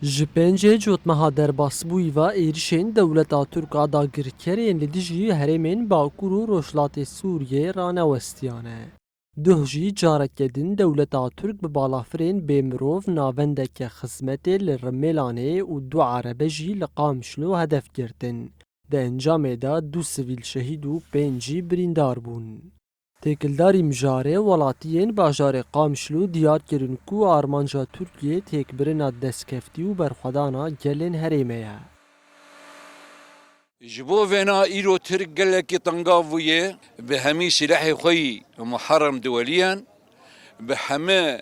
Ji pêncê cotmeha derbasbûyî ve êrişên dewleta Tirk a dagirkerên li dijî herêmên Bakur û Rojhilatê Sûriyê ranewestiyane. Duh jî carekê din dewleta Tirk bi balafirên bêmirov navendeke xizmetê li Rêmelanê û du erebe jî li Qamişlo hedef girtin. Di encamê de du sivîl şehîd û pênc jî birîndar bûn. Têkildarî mijarê welatiyên bajarê Qamişlo diyar kirin ku armanca Tirkiyê têkbirina destkeftî û berxwedana gelên herêmê ye. Ji bo vêna îro Tirk gelekî tengav bûye bi hemî silahê xwe yî muherrem diweliyan bi hemî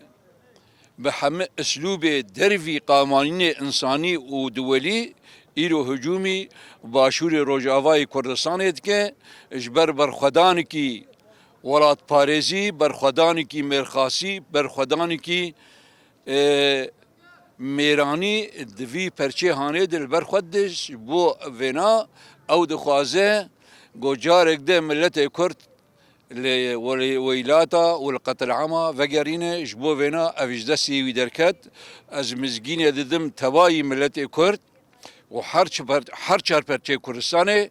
eslûbê dervî qawanînê însanî û diwelî îro hicûmî başûrê Rojavayê Kurdistanê dike ji ber berxwedanekî welatparêzî, berxwedanekî mêrxasî, berxwedanekî mêranî di vî perçê hanê de li ber xwe de ji bo vêna ew dixwaze got carek de milletê Kurd li weylata û li qetilama vegerîne ji bo vêna ev ji destê wî derket. Ez mizgînê didim tevayî milletê Kurd û her çar perçê Kurdistanê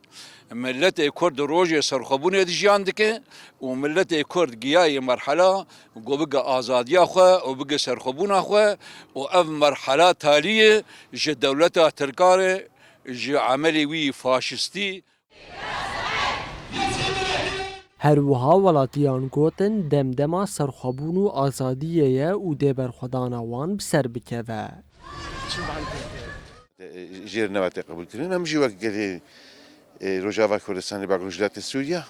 milletê Kurd rojê serxwebûnê dijiyan dike û milletê Kurd giyayê merhela got bige azadiya xwe û bige serxwebûna xwe û ev merhela taliyê ji dewleta Tirkanê ji emelê wî faşîstî. Her wiha welatiyan gotin demdema serxwebûn û azadiyê ye û dê berxwedana wan bi ser bikeve. جير نواتي قبول كرين ام جي وقت قال رجاوا كردستان باقي رجلات سوريا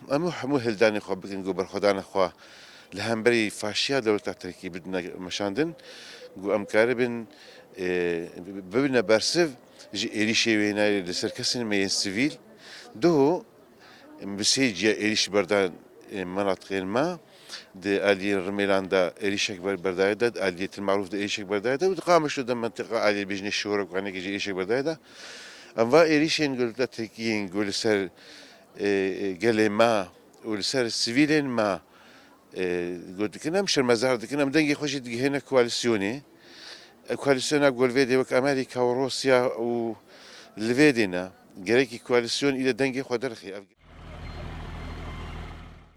امو هلداني خو بكن جوبر خدانا خو لهمبري فاشيا دولة تركي بدنا مشاندن جو ام كاربن ببنا برسف جي اريشي وينا لسركسن مي سيفيل دو بسيج اريش بردان مناطق ما دي آلية رميلان دا إريشك برداية دا آلية المعروف دا إريشك برداية دا وتقامش دا منطقة آلية بيجني الشهورة وعنك يجي إريشك برداية دا أما إريشين نقول دا تركيين نقول سر قالي ما ولسر السيفيلين ما قلت كنا مش المزار كنا مدنجي خوشي تجي هنا كواليسيوني أقول فيدي وك أمريكا وروسيا والفيدينا جريكي كواليسيون إلى دنجي خدرخي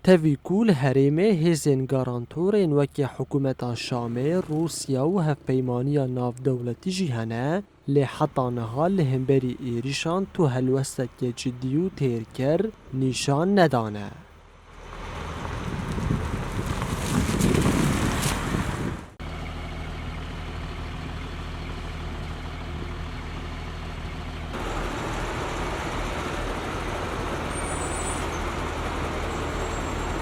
Tevî ku li herêmê hêzên garantorên wekî hikûmeta Şamê, Rûsya û hevpeymaniya navdewletî jî hene, lê heta niha li hemberî êrişan tu helwesteke ciddî û têrker nîşan nedane.